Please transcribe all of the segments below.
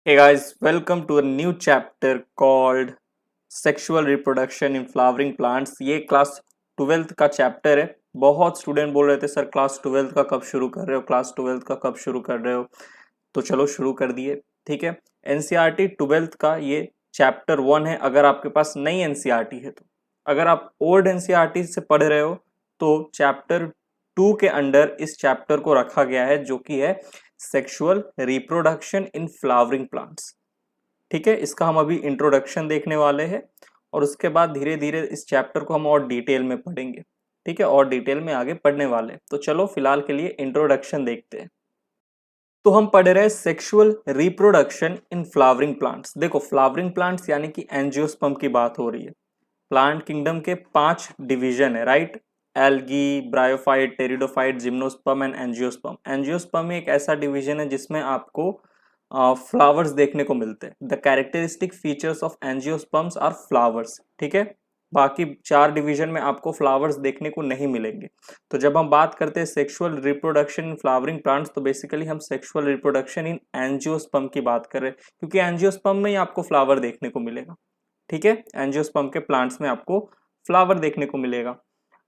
Hey guys, welcome to a new chapter called Sexual Reproduction in Flowering Plants। ये class 12th का chapter है। बहुत student बोल रहे थे सर क्लास 12th का कब शुरू कर रहे हो, क्लास 12th का कब शुरू कर रहे हो। तो चलो शुरू कर दिए। ठीक है, एनसीईआरटी 12th का ये चैप्टर 1 है। अगर आपके पास नई एनसीईआरटी है तो, अगर आप ओल्ड एनसीईआरटी से पढ़ रहे हो तो चैप्टर 2 के अंडर इस चैप्टर को रखा गया है, जो कि है sexual reproduction in flowering plants. ठीक है, इसका हम अभी इंट्रोडक्शन देखने वाले हैं और उसके बाद धीरे धीरे इस चैप्टर को हम और डिटेल में पढ़ेंगे। ठीक है, और डिटेल में आगे पढ़ने वाले हैं। तो चलो फिलहाल के लिए इंट्रोडक्शन देखते हैं। तो हम पढ़ रहे हैं sexual reproduction in flowering plants. देखो, फ्लावरिंग प्लांट्स यानी कि एंजियोस्पर्म की बात हो रही है। प्लांट किंगडम के 5 डिवीजन है, right. Algae, bryophyte, pteridophyte, gymnosperm and angiosperm. Angiosperm एक ऐसा डिवीजन है जिसमें आपको फ्लावर्स देखने को मिलते हैं। The characteristic features of angiosperms are flowers. ठीक है, बाकी 4 डिवीजन में आपको फ्लावर्स देखने को नहीं मिलेंगे। तो जब हम बात करते हैं sexual reproduction in flowering plants, तो बेसिकली हम सेक्सुअल रिप्रोडक्शन इन एंजियोस्पर्म की बात कर रहे हैं, क्योंकि एंजियोस्पर्म में ही आपको फ्लावर देखने को मिलेगा। ठीक है, एंजियोस्पर्म के प्लांट्स में आपको फ्लावर देखने को मिलेगा।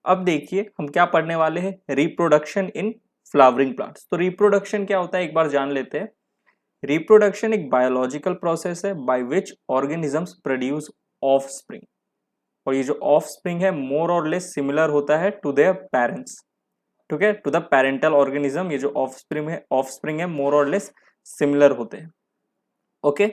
अब देखिए हम क्या पढ़ने वाले हैं, रिप्रोडक्शन इन फ्लावरिंग प्लांट्स। तो रिप्रोडक्शन क्या होता है एक बार जान लेते हैं। रिप्रोडक्शन एक बायोलॉजिकल प्रोसेस है by which organisms produce offspring. और ये जो ऑफस्प्रिंग है मोर और लेस सिमिलर होता है टू देयर पेरेंट्स। ठीक है, टू द पेरेंटल ऑर्गेनिज्म। ये जो ऑफस्प्रिंग है मोर और लेस सिमिलर होते हैं। ओके,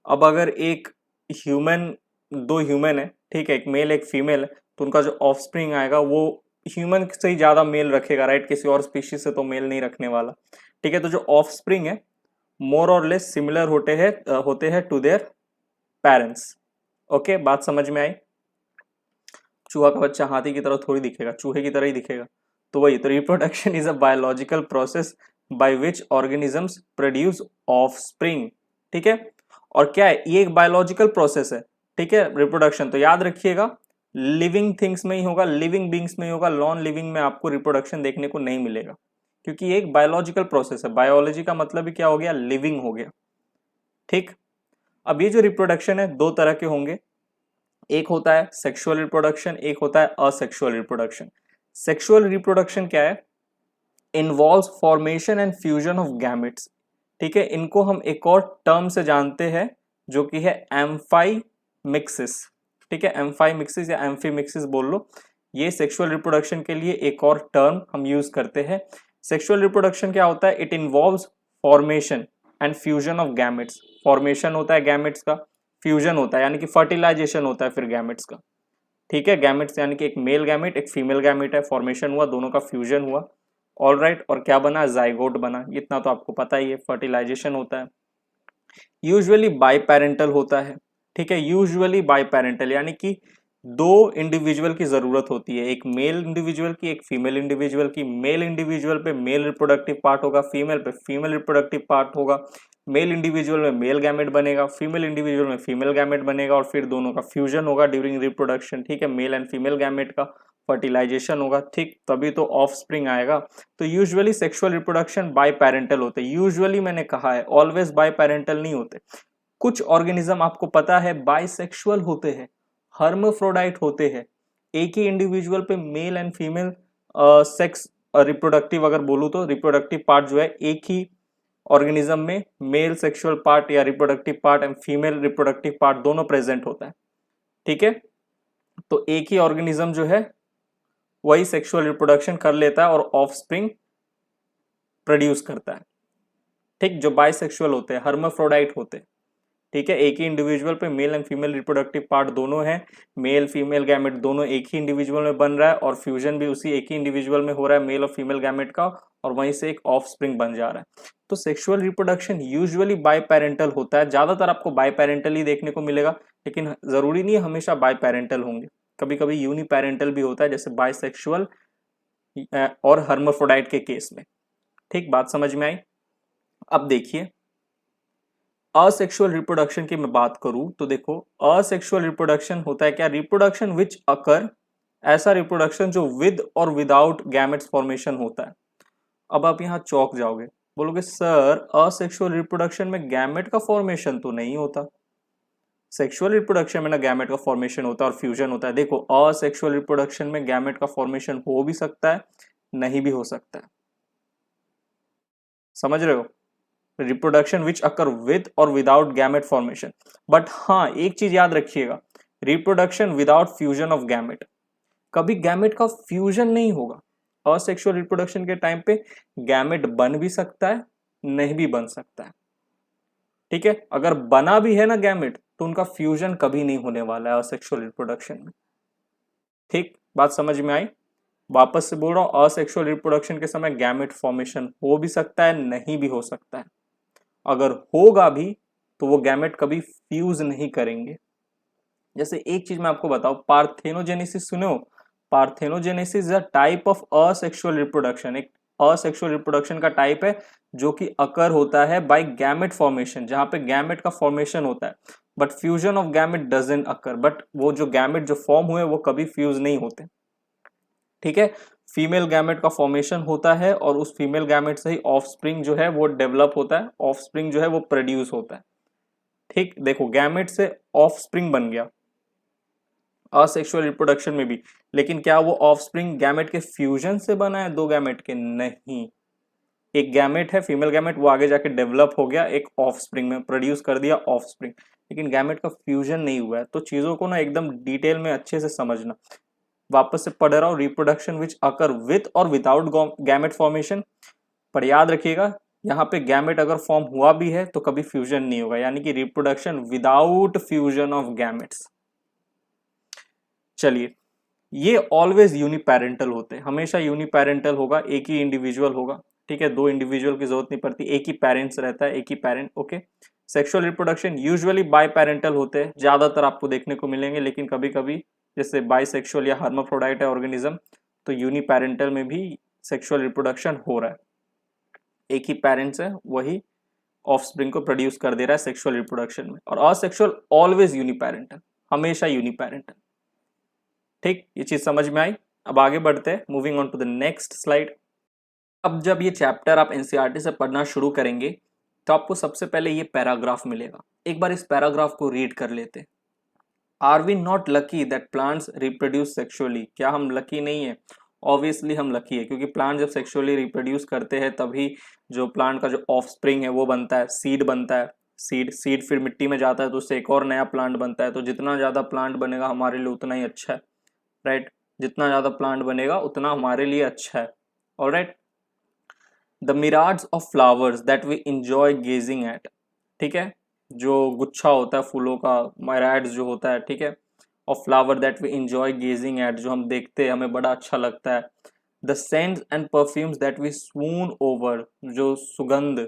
अब अगर एक ह्यूमन, दो ह्यूमन है, ठीक है, एक मेल एक फीमेल है, तो उनका जो ऑफस्प्रिंग आएगा वो ह्यूमन से ही ज्यादा मेल रखेगा, राइट। किसी और स्पीशीज से तो मेल नहीं रखने वाला। ठीक है, तो जो ऑफस्प्रिंग है मोर और लेस सिमिलर होते हैं टू देयर पेरेंट्स। ओके, बात समझ में आई। चूहा का बच्चा हाथी की तरह थोड़ी दिखेगा, चूहे की तरह ही दिखेगा। तो वही तो, reproduction is a biological process by which organisms produce offspring. ठीक है, और क्या है, ये एक बायोलॉजिकल प्रोसेस है। ठीक है, रिप्रोडक्शन तो याद रखिएगा लिविंग थिंग्स में ही होगा, लिविंग बींग्स में ही होगा। नॉन लिविंग में आपको रिप्रोडक्शन देखने को नहीं मिलेगा, क्योंकि ये एक बायोलॉजिकल प्रोसेस है। बायोलॉजी का मतलब ही क्या हो गया, लिविंग हो गया। ठीक, अब ये जो रिप्रोडक्शन है दो तरह के होंगे। एक होता है सेक्सुअल रिप्रोडक्शन, एक होता है असेक्सुअल रिप्रोडक्शन। सेक्सुअल रिप्रोडक्शन क्या है, involves formation and fusion of gametes. ठीक है, इनको हम एक और टर्म से जानते हैं, जो कि है एम्फाइमिक्सिस। ठीक है, एम्फाइमिक्सिस या एम्फीमिक्सिस बोल लो। ये सेक्सुअल रिप्रोडक्शन के लिए एक और टर्म हम यूज करते हैं। सेक्सुअल रिप्रोडक्शन क्या होता है, it involves formation and fusion of gametes. Formation होता है गैमेट्स का, फ्यूजन होता है यानी कि फर्टिलाइजेशन होता है फिर गैमेट्स का। ठीक है, गैमेट्स यानी कि एक मेल गैमेट एक फीमेल गैमेट है, फॉर्मेशन हुआ, दोनों का फ्यूजन हुआ। ऑल राइट, और क्या बना, जाइगोट बना। इतना तो आपको पता ही है, फर्टिलाइजेशन होता है। यूजुअली बाई पेरेंटल होता है। ठीक है, यूजुअली बाई पेरेंटल यानी कि दो इंडिविजुअल की जरूरत होती है, एक मेल इंडिविजुअल की एक फीमेल इंडिविजुअल की। मेल इंडिविजुअल पे मेल रिप्रोडक्टिव पार्ट होगा, फीमेल पे फीमेल रिप्रोडक्टिव पार्ट होगा। मेल इंडिविजुअल में मेल गैमेट बनेगा, फीमेल इंडिविजुअल में फीमेल गैमेट बनेगा, और फिर दोनों का फ्यूजन होगा ड्यूरिंग रिप्रोडक्शन। ठीक है, मेल एंड फीमेल गैमेट का फर्टिलाइजेशन होगा। ठीक, तभी तो ऑफ स्प्रिंग आएगा। तो usually sexual reproduction by parental होते हैं। यूजुअली मैंने कहा है, ऑलवेज बाय पेरेंटल नहीं होते। कुछ ऑर्गेनिज्म आपको पता है बाइसेक्सुअल होते हैं, हर्माफ्रोडाइट होते हैं। एक ही इंडिविजुअल पे male and female sex reproductive, अगर बोलूं तो रिप्रोडक्टिव पार्ट जो है एक ही ऑर्गेनिज्म में मेल सेक्सुअल पार्ट या reproductive part and female reproductive part दोनों प्रेजेंट होता है। ठीक है, तो एक ही ऑर्गेनिज्म जो है वही सेक्सुअल रिप्रोडक्शन कर लेता है और ऑफस्प्रिंग प्रोड्यूस करता है। ठीक, जो बाइसेक्सुअल होते हैं, हर्माफ्रोडाइट होते हैं। ठीक है, एक ही इंडिविजुअल पे male and female reproductive part दोनों है, मेल फीमेल गैमेट दोनों एक ही इंडिविजुअल में बन रहा है, और फ्यूजन भी उसी एक ही इंडिविजुअल में हो रहा है, मेल और फीमेल गैमेट का, और वहीं से एक ऑफस्प्रिंग बन जा रहा है। तो sexual reproduction usually bye parental होता है। ज्यादातर आपको बाय पेरेंटल ही देखने को मिलेगा, लेकिन जरूरी नहीं है हमेशा बाय पेरेंटल होंगे। कभी कभी यूनि पेरेंटल भी होता है, जैसे बायसेक्सुअल और हर्माफ्रोडाइट के केस में। ठीक, बात समझ में आई। अब देखिए असेक्सुअल रिप्रोडक्शन की मैं बात करूं तो देखो, असेक्सुअल रिप्रोडक्शन होता है क्या, रिप्रोडक्शन विच अकर, ऐसा रिप्रोडक्शन जो विद और विदाउट गैमेट्स फॉर्मेशन होता है। अब आप यहां चौक जाओगे, बोलोगे सर असेक्सुअल रिप्रोडक्शन में गैमेट का फॉर्मेशन तो नहीं होता। सेक्सुअल रिप्रोडक्शन में ना गैमेट का फॉर्मेशन होता है और फ्यूजन होता है। देखो असेक्सुअल रिप्रोडक्शन में गैमेट का फॉर्मेशन हो भी सकता है, नहीं भी हो सकता है। समझ रहे हो? रिप्रोडक्शन विच अकर विद और विदाउट गैमेट फॉर्मेशन। बट हाँ, एक चीज याद रखिएगा, reproduction without fusion of gamete, कभी गैमेट का फ्यूजन नहीं होगा। असेक्सुअल रिप्रोडक्शन के टाइम पे गैमेट बन भी सकता है, नहीं भी बन सकता है। ठीक है, अगर बना भी है ना गैमेट तो उनका फ्यूजन कभी नहीं होने वाला है असेक्सुअल रिप्रोडक्शन में। ठीक, बात समझ में आई? वापस से बोल रहा हूं, असेक्सुअल रिप्रोडक्शन के समय गैमेट फॉर्मेशन हो भी सकता है, नहीं भी हो सकता है। अगर होगा भी तो वो गैमेट कभी फ्यूज नहीं करेंगे। जैसे एक चीज मैं आपको बताऊं, पार्थेनोजेनेसिस सुने हो? Parthenogenesis is a type of asexual reproduction. एक असेक्सुअल रिप्रोडक्शन का टाइप है जो कि अकर होता है बाय गैमेट फॉर्मेशन, जहां पे गैमेट का फॉर्मेशन होता है but fusion of gamete doesn't occur. But वो जो गैमेट जो फॉर्म हुए वो कभी फ्यूज नहीं होते। ठीक है, फीमेल गैमेट का फॉर्मेशन होता है और उस फीमेल गैमेट से ही ऑफस्प्रिंग जो है वो डेवलप होता है, ऑफस्प्रिंग जो है वो प्रोड्यूस होता है। ठीक, देखो गैमेट से ऑफस्प्रिंग बन गया असेक्सुअल रिप्रोडक्शन में भी, लेकिन क्या वो ऑफस्प्रिंग गैमेट के फ्यूजन से बना है दो गैमेट के? नहीं। एक गैमेट है फीमेल गैमेट, वो आगे जाके डेवलप हो गया एक ऑफस्प्रिंग में, प्रोड्यूस कर दिया ऑफस्प्रिंग, लेकिन गैमेट का फ्यूजन नहीं हुआ है। तो चीजों को ना एकदम डिटेल में अच्छे से समझना। वापस से पढ़ रहा हूं, रिप्रोडक्शन विच अकर विथ और विदाउट गैमेट फॉर्मेशन। पर याद रखिएगा, यहाँ पे गैमेट अगर फॉर्म हुआ भी है तो कभी फ्यूजन नहीं होगा, यानी कि reproduction without fusion of gametes. चलिए, ये ऑलवेज यूनिपेरेंटल होते हैं, हमेशा यूनिपेरेंटल होगा, एक ही इंडिविजुअल होगा। ठीक है, दो इंडिविजुअल की जरूरत नहीं पड़ती, एक ही पेरेंट्स रहता है, एक ही parent. Okay, sexual reproduction usually bye parental होते हैं, ज्यादातर आपको देखने को मिलेंगे, लेकिन कभी कभी जैसे बाइसेक्सुअल या हर्माफ्रोडाइट है ऑर्गेनिज्म तो यूनिपेरेंटल में भी सेक्सुअल रिप्रोडक्शन हो रहा है। एक ही पेरेंट्स है, वही ऑफस्प्रिंग को प्रोड्यूस कर दे रहा है सेक्सुअल रिप्रोडक्शन में। और असेक्सुअल ऑलवेज यूनिपेरेंटल, हमेशा यूनिपेरेंटल। ठीक, ये चीज समझ में आई? अब आगे बढ़ते हैं, moving on to the next slide. अब जब ये चैप्टर आप एनसीईआरटी से पढ़ना शुरू करेंगे तो आपको सबसे पहले ये पैराग्राफ मिलेगा। एक बार इस पैराग्राफ को रीड कर लेते हैं। Are we not lucky that plants reproduce sexually? क्या हम लकी नहीं है? ऑब्वियसली हम लकी है, क्योंकि प्लांट जब सेक्सुअली रिप्रोड्यूस करते हैं तभी जो प्लांट का जो ऑफस्प्रिंग है वो बनता है, सीड बनता है। सीड फिर मिट्टी में जाता है तो उससे एक और नया प्लांट बनता है। तो जितना ज़्यादा प्लांट बनेगा हमारे लिए उतना ही अच्छा है, राइट? जितना ज़्यादा प्लांट बनेगा उतना हमारे लिए अच्छा है। Alright, the mirage of flowers that we enjoy gazing at. ठीक है, जो गुच्छा होता है फूलों का, मिराज जो होता है, ठीक है, of flower that we enjoy gazing at, जो हम देखते हैं हमें बड़ा अच्छा लगता है। The scents and perfumes that we swoon over, जो सुगंध,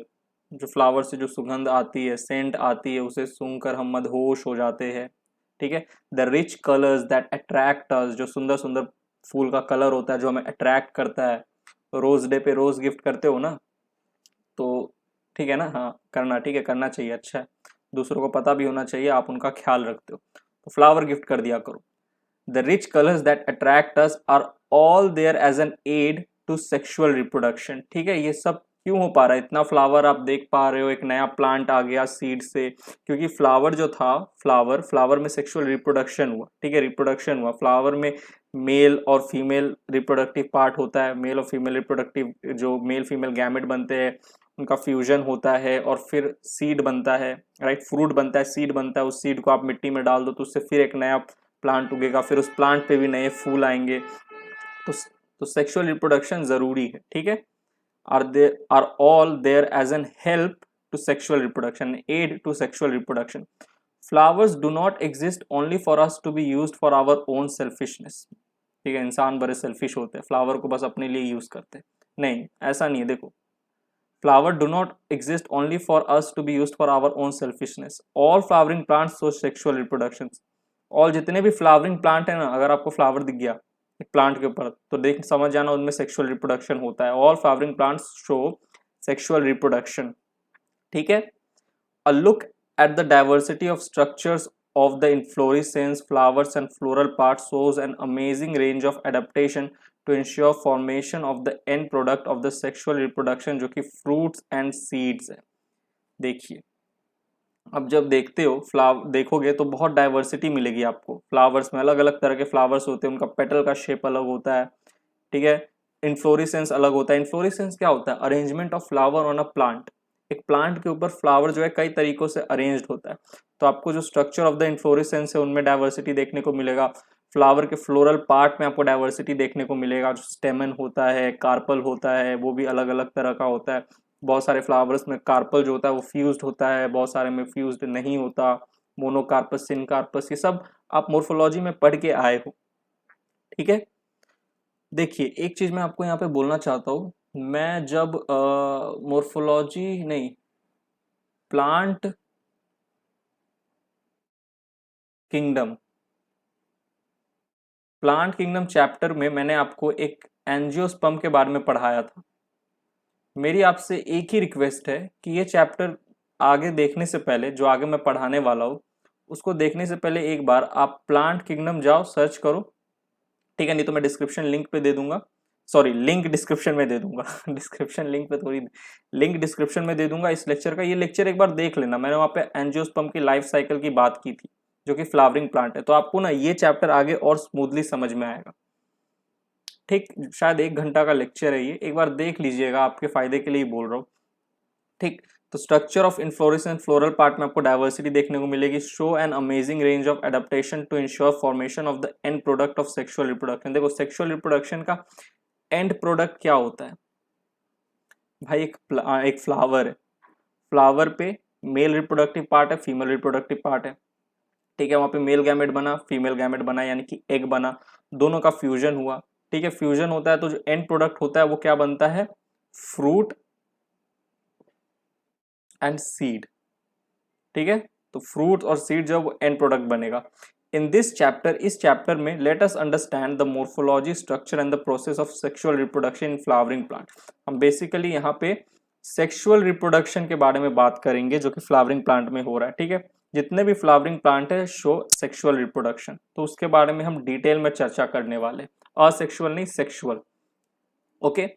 जो फ्लावर से जो सुगंध आती है, सेंट आती है, उसे सूंघकर हम मदहोश हो जाते हैं। ठीक है, the rich colours that attract us, जो सुंदर सुंदर फूल का कलर होता है जो हमें अट्रैक्ट करता है। रोज डे पे रोज गिफ्ट करते हो ना, तो ठीक है ना? हाँ, करना, ठीक है, करना चाहिए, अच्छा है। दूसरों को पता भी होना चाहिए आप उनका ख्याल रखते हो, तो फ्लावर गिफ्ट कर दिया करो। The rich colours that attract us are all there as an aid to sexual reproduction. ठीक है, ये सब क्यों हो पा रहा है? इतना फ्लावर आप देख पा रहे हो, एक नया प्लांट आ गया सीड से, क्योंकि फ्लावर जो था, फ्लावर में सेक्सुअल रिप्रोडक्शन हुआ। ठीक है, रिप्रोडक्शन हुआ फ्लावर में, मेल और फीमेल रिप्रोडक्टिव पार्ट होता है, मेल और फीमेल रिप्रोडक्टिव, जो मेल फीमेल गैमेट बनते हैं उनका फ्यूजन होता है और फिर सीड बनता है, राइट? फ्रूट बनता है, सीड बनता है, उस सीड को आप मिट्टी में डाल दो तो उससे फिर एक नया प्लांट उगेगा, फिर उस प्लांट पे भी नए फूल आएंगे। तो सेक्सुअल रिप्रोडक्शन जरूरी है। ठीक है, are all there as an help to sexual reproduction, aid to sexual reproduction. Flowers do not exist only for us to be used for our own selfishness. ठीक है, इंसान बड़े सेल्फिश होते हैं, फ्लावर को बस अपने लिए यूज करते हैं। नहीं, ऐसा नहीं है। देखो, flower do not exist only for us to be used for our own selfishness. All flowering plants show sexual reproduction. और जितने भी फ्लावरिंग प्लांट है ना, अगर आपको फ्लावर दिख गया एक प्लांट के ऊपर तो देख समझ जाना उनमें सेक्सुअल रिप्रोडक्शन होता है। All flowering plants show sexual reproduction. ठीक है, a look at the diversity of structures of the inflorescence, flowers and floral parts shows an amazing range of adaptation to ensure formation of the end product of the sexual reproduction, जो कि fruits and seeds है। देखिए, अब जब देखते हो देखोगे तो बहुत डाइवर्सिटी मिलेगी आपको। फ्लावर्स में अलग अलग तरह के फ्लावर्स होते हैं, उनका पेटल का शेप अलग होता है, ठीक है। इन्फ्लोरिसेंस अलग होता है। इन्फ्लोरिसेंस क्या होता है? Arrangement of flower on a plant. एक प्लांट के ऊपर फ्लावर जो है कई तरीकों से अरेंज्ड होता है, तो आपको जो स्ट्रक्चर ऑफ द इन्फ्लोरिसेंस है उनमें डाइवर्सिटी देखने को मिलेगा। फ्लावर के फ्लोरल पार्ट में आपको डाइवर्सिटी देखने को मिलेगा। जो स्टेमन होता है, कार्पल होता है, वो भी अलग अलग तरह का होता है। बहुत सारे फ्लावर्स में कार्पल जो होता है वो फ्यूज्ड होता है, बहुत सारे में फ्यूज्ड नहीं होता। मोनोकार्पस, सिनकार्पस, ये सब आप मोर्फोलॉजी में पढ़ के आए हो, ठीक है। देखिए, एक चीज मैं आपको यहाँ पे बोलना चाहता हूँ। मैं जब मोर्फोलॉजी नहीं, प्लांट किंगडम चैप्टर में मैंने आपको एक एंजियोस्पर्म के बारे में पढ़ाया था। मेरी आपसे एक ही रिक्वेस्ट है कि ये चैप्टर आगे देखने से पहले, जो आगे मैं पढ़ाने वाला हूँ, उसको देखने से पहले एक बार आप प्लांट किंगडम जाओ, सर्च करो, ठीक है। नहीं तो मैं डिस्क्रिप्शन लिंक पे दे दूंगा, सॉरी लिंक डिस्क्रिप्शन में दे दूंगा डिस्क्रिप्शन लिंक पे थोड़ी, लिंक डिस्क्रिप्शन में दे दूंगा इस लेक्चर का। ये लेक्चर एक बार देख लेना, मैंने वहाँ पे एंजियोस्पर्म की लाइफ साइकिल की बात की थी, जो कि फ्लावरिंग प्लांट है, तो आपको ना ये चैप्टर आगे और स्मूथली समझ में आएगा, ठीक। शायद 1 घंटा का लेक्चर है ये, एक बार देख लीजिएगा, आपके फायदे के लिए ही बोल रहा हूँ, ठीक। तो structure of inflorescence floral part में आपको डाइवर्सिटी देखने को मिलेगी। Show an amazing range of adaptation to ensure formation of the end product of sexual reproduction. देखो, सेक्सुअल रिप्रोडक्शन का एंड प्रोडक्ट क्या होता है भाई? एक फ्लावर है, फ्लावर पे मेल रिप्रोडक्टिव पार्ट है, फीमेल रिप्रोडक्टिव पार्ट है, ठीक है। वहां पे मेल गैमेट बना, फीमेल गैमेट बना, यानी कि एग बना, दोनों का फ्यूजन हुआ, ठीक है। फ्यूजन होता है तो जो एंड प्रोडक्ट होता है वो क्या बनता है? फ्रूट एंड सीड, ठीक है। तो फ्रूट और सीड जो वो एंड प्रोडक्ट बनेगा। इन दिस चैप्टर, इस चैप्टर में let us understand the morphology, structure and the process of sexual reproduction in flowering plant. हम बेसिकली यहाँ पे सेक्सुअल रिप्रोडक्शन के बारे में बात करेंगे, जो कि फ्लावरिंग प्लांट में हो रहा है, ठीक है। जितने भी फ्लावरिंग प्लांट है शो सेक्सुअल रिप्रोडक्शन, तो उसके बारे में हम डिटेल में चर्चा करने वाले, असेक्सुअल नहीं, सेक्सुअल, ओके।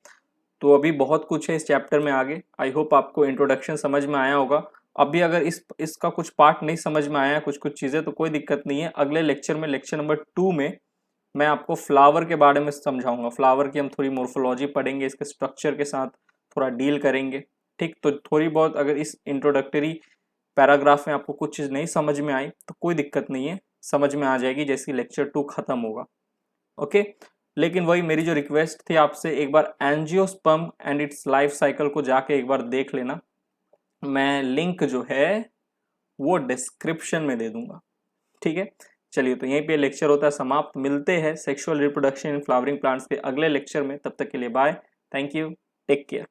तो अभी बहुत कुछ है इस चैप्टर में आगे। आई होप आपको इंट्रोडक्शन समझ में आया होगा। अभी अगर इसका कुछ पार्ट नहीं समझ में आया, कुछ कुछ चीजें, तो कोई दिक्कत नहीं है। अगले लेक्चर में, लेक्चर नंबर 2 में, मैं आपको फ्लावर के बारे में समझाऊंगा। फ्लावर की हम थोड़ी मोर्फोलॉजी पढ़ेंगे, इसके स्ट्रक्चर के साथ थोड़ा डील करेंगे, ठीक। तो थोड़ी बहुत अगर इस इंट्रोडक्टरी पैराग्राफ में आपको कुछ चीज़ नहीं समझ में आई तो कोई दिक्कत नहीं है, समझ में आ जाएगी जैसे लेक्चर 2 खत्म होगा, ओके। लेकिन वही मेरी जो रिक्वेस्ट थी आपसे, एक बार angiosperm and its life cycle को जाके एक बार देख लेना। मैं लिंक जो है वो डिस्क्रिप्शन में दे दूंगा, ठीक है। चलिए, तो यहीं पे लेक्चर होता है समाप्त। मिलते हैं sexual reproduction in flowering plants के अगले लेक्चर में। तब तक के लिए bye, thank you, take care.